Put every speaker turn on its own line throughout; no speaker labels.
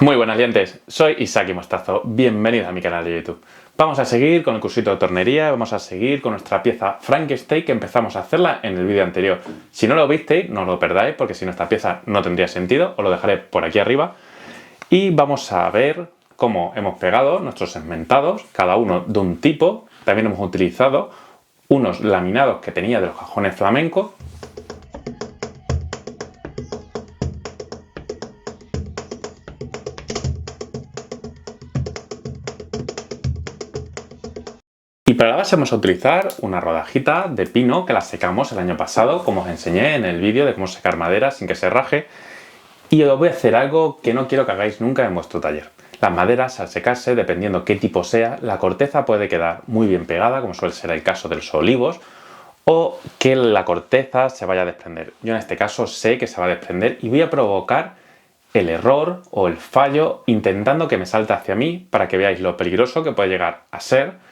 Muy buenas dientes, soy Isaki Mostazo, bienvenido a mi canal de YouTube. Vamos a seguir con el cursito de tornería, vamos a seguir con nuestra pieza Frankenstein que empezamos a hacerla en el vídeo anterior. Si no lo visteis, no lo perdáis porque si no esta pieza no tendría sentido, os lo dejaré por aquí arriba. Y vamos a ver cómo hemos pegado nuestros segmentados, cada uno de un tipo. También hemos utilizado unos laminados que tenía de los cajones flamencos. Y para la base vamos a utilizar una rodajita de pino que la secamos el año pasado, como os enseñé en el vídeo de cómo secar madera sin que se raje. Y os voy a hacer algo que no quiero que hagáis nunca en vuestro taller. Las maderas, al secarse, dependiendo qué tipo sea, la corteza puede quedar muy bien pegada, como suele ser el caso de los olivos, o que la corteza se vaya a desprender. Yo en este caso sé que se va a desprender y voy a provocar el error o el fallo intentando que me salte hacia mí para que veáis lo peligroso que puede llegar a ser.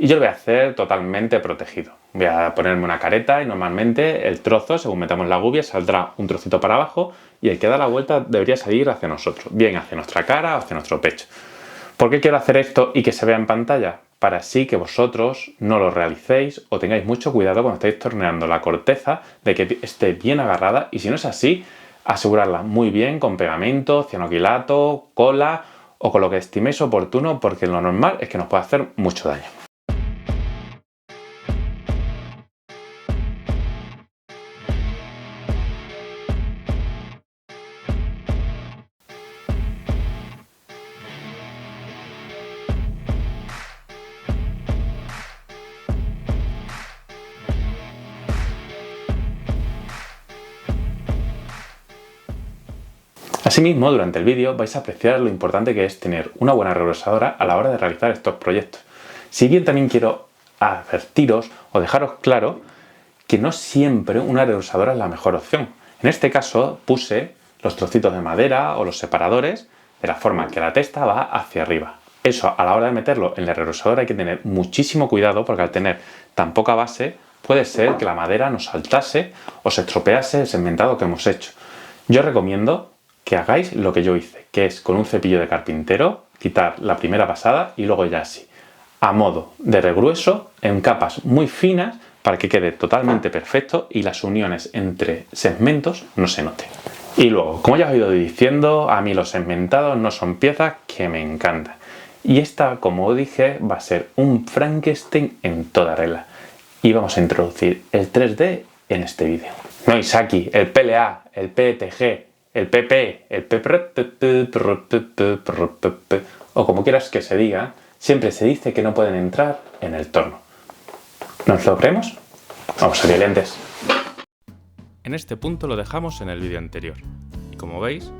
Y yo lo voy a hacer totalmente protegido. Voy a ponerme una careta y normalmente el trozo, según metamos la gubia, saldrá un trocito para abajo y el que da la vuelta debería salir hacia nosotros, bien hacia nuestra cara o hacia nuestro pecho. ¿Por qué quiero hacer esto y que se vea en pantalla? Para así que vosotros no lo realicéis o tengáis mucho cuidado cuando estéis torneando la corteza de que esté bien agarrada y si no es así, asegurarla muy bien con pegamento, cianoquilato, cola o con lo que estiméis oportuno porque lo normal es que nos puede hacer mucho daño. Asimismo, durante el vídeo vais a apreciar lo importante que es tener una buena regresadora a la hora de realizar estos proyectos. Si bien también quiero advertiros o dejaros claro que no siempre una regresadora es la mejor opción. En este caso puse los trocitos de madera o los separadores de la forma que la testa va hacia arriba. Eso a la hora de meterlo en la regresadora hay que tener muchísimo cuidado porque al tener tan poca base puede ser que la madera nos saltase o se estropease el segmentado que hemos hecho. Yo recomiendo que hagáis lo que yo hice, que es con un cepillo de carpintero quitar la primera pasada y luego ya así, a modo de regrueso, en capas muy finas para que quede totalmente perfecto y las uniones entre segmentos no se noten. Y luego, como ya os he ido diciendo, a mí los segmentados no son piezas que me encantan. Y esta, como dije, va a ser un Frankenstein en toda regla. Y vamos a introducir el 3D en este vídeo. No Isaki, el PLA, el PETG, el PP, el PP, o como quieras que se diga, siempre se dice que no pueden entrar en el torno. ¿Nos lo creemos? Vamos a ver lentes.
En este punto lo dejamos en el vídeo anterior y como veis,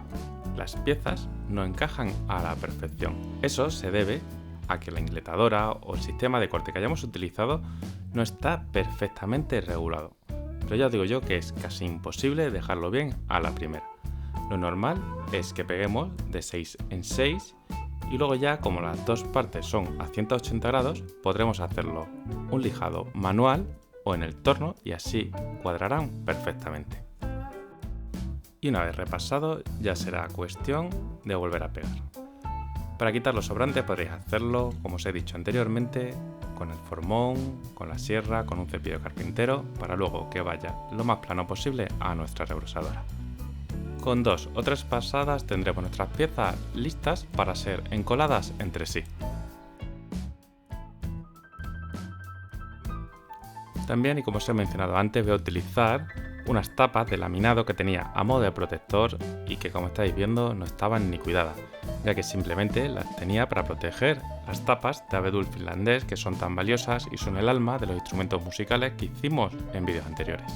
las piezas no encajan a la perfección. Eso se debe a que la ingletadora o el sistema de corte que hayamos utilizado no está perfectamente regulado. Pero ya os digo yo que es casi imposible dejarlo bien a la primera. Lo normal es que peguemos de 6 en 6 y luego ya como las dos partes son a 180 grados podremos hacerlo un lijado manual o en el torno y así cuadrarán perfectamente. Y una vez repasado ya será cuestión de volver a pegar. Para quitar los sobrantes podréis hacerlo, como os he dicho anteriormente, con el formón, con la sierra, con un cepillo de carpintero para luego que vaya lo más plano posible a nuestra regresadora. Con 2 o 3 pasadas tendremos nuestras piezas listas para ser encoladas entre sí. También, y como os he mencionado antes, voy a utilizar unas tapas de laminado que tenía a modo de protector y que, como estáis viendo, no estaban ni cuidadas, ya que simplemente las tenía para proteger las tapas de abedul finlandés que son tan valiosas y son el alma de los instrumentos musicales que hicimos en vídeos anteriores.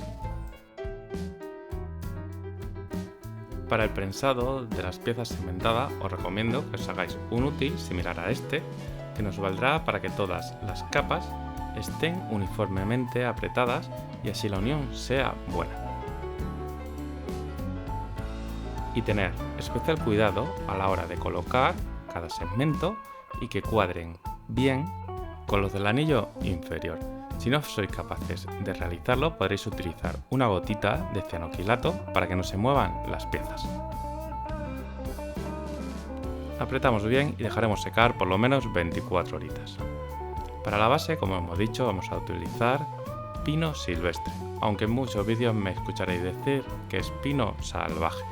Para el prensado de las piezas segmentadas os recomiendo que os hagáis un útil similar a este, que nos valdrá para que todas las capas estén uniformemente apretadas y así la unión sea buena. Y tener especial cuidado a la hora de colocar cada segmento y que cuadren bien con los del anillo inferior. Si no sois capaces de realizarlo, podréis utilizar una gotita de cianoquilato para que no se muevan las piezas. Apretamos bien y dejaremos secar por lo menos 24 horitas. Para la base, como hemos dicho, vamos a utilizar pino silvestre, aunque en muchos vídeos me escucharéis decir que es pino salvaje.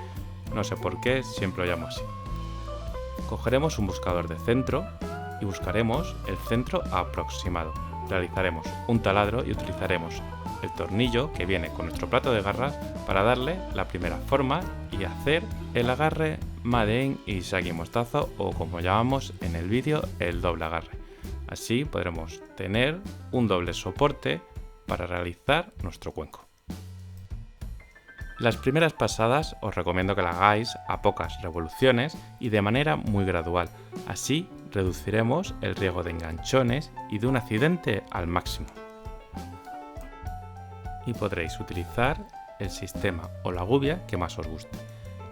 No sé por qué, siempre lo llamo así. Cogeremos un buscador de centro y buscaremos el centro aproximado. Realizaremos un taladro y utilizaremos el tornillo que viene con nuestro plato de garras para darle la primera forma y hacer el agarre Made in Isagi Mostazo, o como llamamos en el vídeo, el doble agarre. Así podremos tener un doble soporte para realizar nuestro cuenco. Las primeras pasadas os recomiendo que la hagáis a pocas revoluciones y de manera muy gradual. Así reduciremos el riesgo de enganchones y de un accidente al máximo. Y podréis utilizar el sistema o la gubia que más os guste.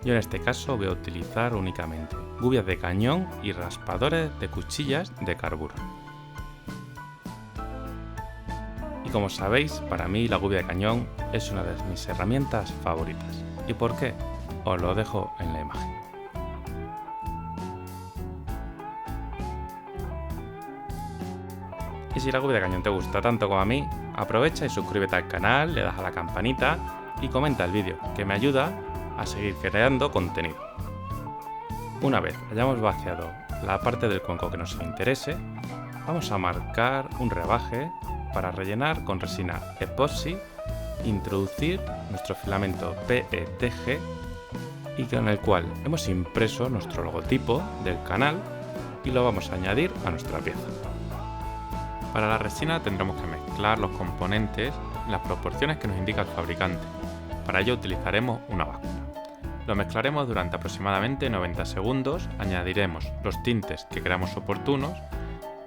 Yo en este caso voy a utilizar únicamente gubias de cañón y raspadores de cuchillas de carburo. Y como sabéis, para mí la gubia de cañón es una de mis herramientas favoritas. ¿Y por qué? Os lo dejo en la imagen. Y si la gubia de cañón te gusta tanto como a mí, aprovecha y suscríbete al canal, le das a la campanita y comenta el vídeo, que me ayuda a seguir creando contenido. Una vez hayamos vaciado la parte del cuenco que nos interese, vamos a marcar un rebaje para rellenar con resina epoxi, introducir nuestro filamento PETG y con el cual hemos impreso nuestro logotipo del canal y lo vamos a añadir a nuestra pieza. Para la resina tendremos que mezclar los componentes en las proporciones que nos indica el fabricante. Para ello utilizaremos una báscula. Lo mezclaremos durante aproximadamente 90 segundos, añadiremos los tintes que creamos oportunos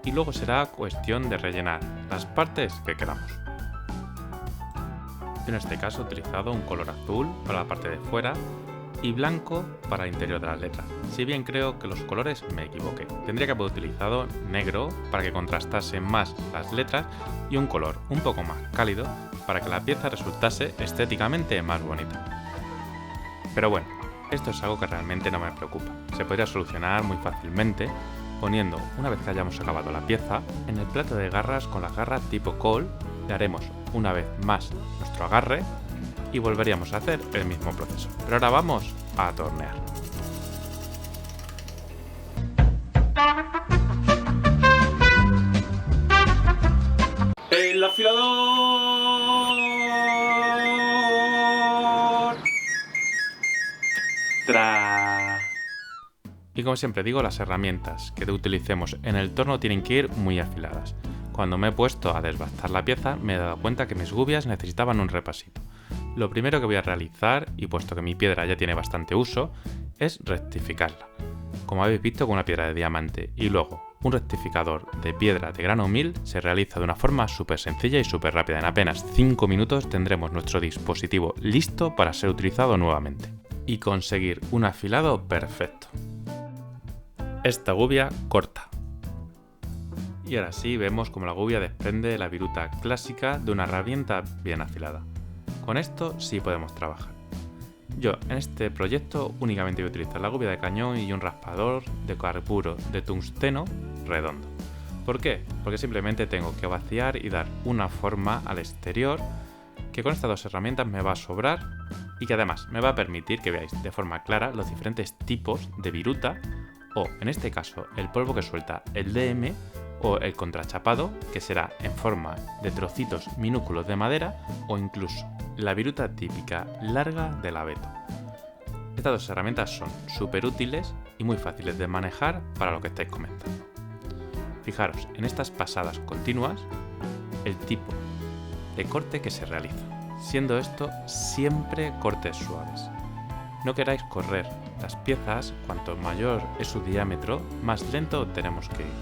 y luego será cuestión de rellenar las partes que queramos. Yo en este caso he utilizado un color azul para la parte de fuera y blanco para el interior de las letras. Si bien creo que los colores me equivoqué, tendría que haber utilizado negro para que contrastase más las letras y un color un poco más cálido para que la pieza resultase estéticamente más bonita. Pero bueno, esto es algo que realmente no me preocupa. Se podría solucionar muy fácilmente poniendo, una vez que hayamos acabado la pieza, en el plato de garras con las garras tipo col, le haremos una vez más nuestro agarre y volveríamos a hacer el mismo proceso. Pero ahora vamos a tornear. El afilador. Y como siempre digo, las herramientas que utilicemos en el torno tienen que ir muy afiladas. Cuando me he puesto a desbastar la pieza me he dado cuenta que mis gubias necesitaban un repasito. Lo primero que voy a realizar, y puesto que mi piedra ya tiene bastante uso, es rectificarla. Como habéis visto, con una piedra de diamante y luego un rectificador de piedra de grano 1000 se realiza de una forma súper sencilla y súper rápida. En apenas 5 minutos tendremos nuestro dispositivo listo para ser utilizado nuevamente y conseguir un afilado perfecto. Esta gubia corta. Y ahora sí vemos como la gubia desprende la viruta clásica de una herramienta bien afilada. Con esto sí podemos trabajar. Yo en este proyecto únicamente voy a utilizar la gubia de cañón y un raspador de carburo de tungsteno redondo. ¿Por qué? Porque simplemente tengo que vaciar y dar una forma al exterior que con estas dos herramientas me va a sobrar y que además me va a permitir que veáis de forma clara los diferentes tipos de viruta o, en este caso, el polvo que suelta el DM o el contrachapado, que será en forma de trocitos minúsculos de madera o incluso la viruta típica larga del abeto. Estas dos herramientas son súper útiles y muy fáciles de manejar para lo que estáis comentando. Fijaros en estas pasadas continuas el tipo de corte que se realiza, siendo esto siempre cortes suaves. No queráis correr las piezas, cuanto mayor es su diámetro, más lento tenemos que ir.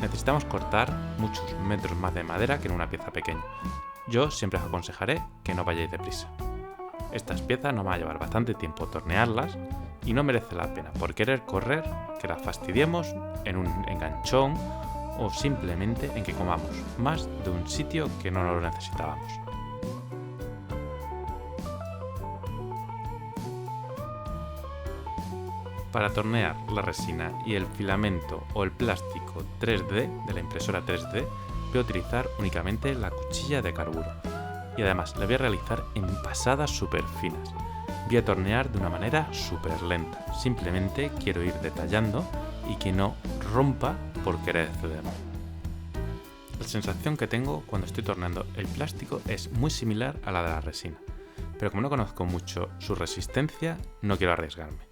Necesitamos cortar muchos metros más de madera que en una pieza pequeña. Yo siempre os aconsejaré que no vayáis deprisa. Estas piezas nos van a llevar bastante tiempo tornearlas y no merece la pena por querer correr que las fastidiemos en un enganchón o simplemente en que comamos más de un sitio que no lo necesitábamos. Para tornear la resina y el filamento o el plástico 3D de la impresora 3D, voy a utilizar únicamente la cuchilla de carburo. Y además la voy a realizar en pasadas súper finas. Voy a tornear de una manera súper lenta. Simplemente quiero ir detallando y que no rompa por querer cederme. La sensación que tengo cuando estoy torneando el plástico es muy similar a la de la resina. Pero como no conozco mucho su resistencia, no quiero arriesgarme.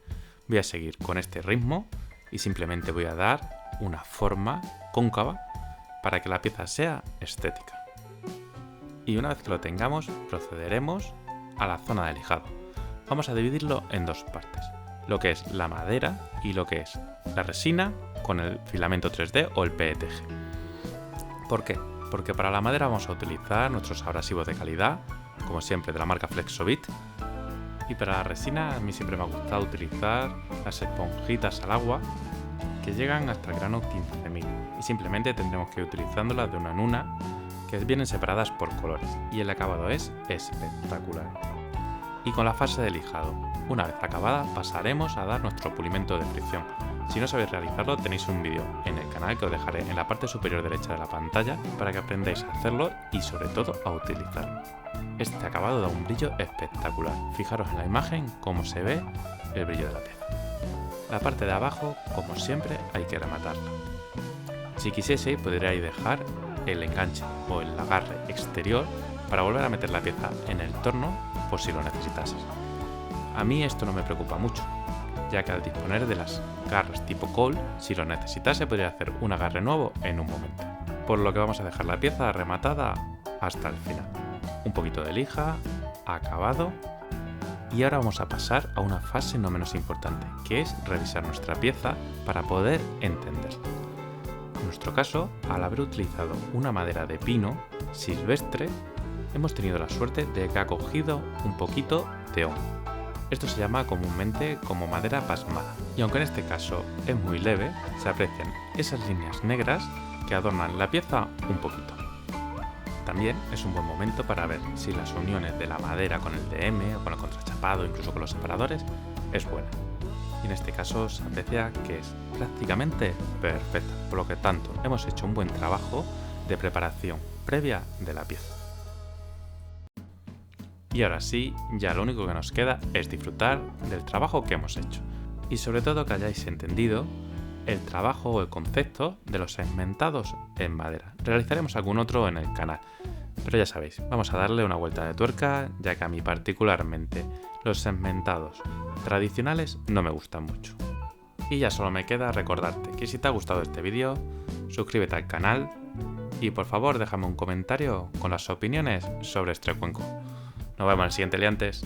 Voy a seguir con este ritmo y simplemente voy a dar una forma cóncava para que la pieza sea estética. Y una vez que lo tengamos, procederemos a la zona de lijado. Vamos a dividirlo en dos partes, lo que es la madera y lo que es la resina con el filamento 3D o el PETG. ¿Por qué? Porque para la madera vamos a utilizar nuestros abrasivos de calidad, como siempre de la marca Flexobit, y para la resina a mí siempre me ha gustado utilizar las esponjitas al agua que llegan hasta el grano 15.000 y simplemente tendremos que ir utilizándolas de una en una, que vienen separadas por colores y el acabado es espectacular. Y con la fase de lijado, una vez acabada pasaremos a dar nuestro pulimento de fricción. Si no sabéis realizarlo tenéis un vídeo en el canal que os dejaré en la parte superior derecha de la pantalla para que aprendáis a hacerlo y sobre todo a utilizarlo. Este acabado da un brillo espectacular, fijaros en la imagen cómo se ve el brillo de la pieza. La parte de abajo, como siempre, hay que rematarla. Si quisieseis podríais dejar el enganche o el agarre exterior para volver a meter la pieza en el torno por si lo necesitases. A mí esto no me preocupa mucho, ya que al disponer de las garras tipo Cole, si lo necesitase podría hacer un agarre nuevo en un momento. Por lo que vamos a dejar la pieza rematada hasta el final. Un poquito de lija, acabado, y ahora vamos a pasar a una fase no menos importante, que es revisar nuestra pieza para poder entenderla. En nuestro caso, al haber utilizado una madera de pino silvestre, hemos tenido la suerte de que ha cogido un poquito de hongo. Esto se llama comúnmente como madera pasmada, y aunque en este caso es muy leve, se aprecian esas líneas negras que adornan la pieza un poquito. También es un buen momento para ver si las uniones de la madera con el DM o con el contrachapado, incluso con los separadores, es buena. Y en este caso se aprecia que es prácticamente perfecta, por lo que tanto hemos hecho un buen trabajo de preparación previa de la pieza. Y ahora sí, ya lo único que nos queda es disfrutar del trabajo que hemos hecho. Y sobre todo que hayáis entendido el trabajo o el concepto de los segmentados en madera. Realizaremos algún otro en el canal, pero ya sabéis, vamos a darle una vuelta de tuerca, ya que a mí particularmente los segmentados tradicionales no me gustan mucho. Y ya solo me queda recordarte que si te ha gustado este vídeo, suscríbete al canal y por favor déjame un comentario con las opiniones sobre este cuenco. Nos vemos en el siguiente liantes.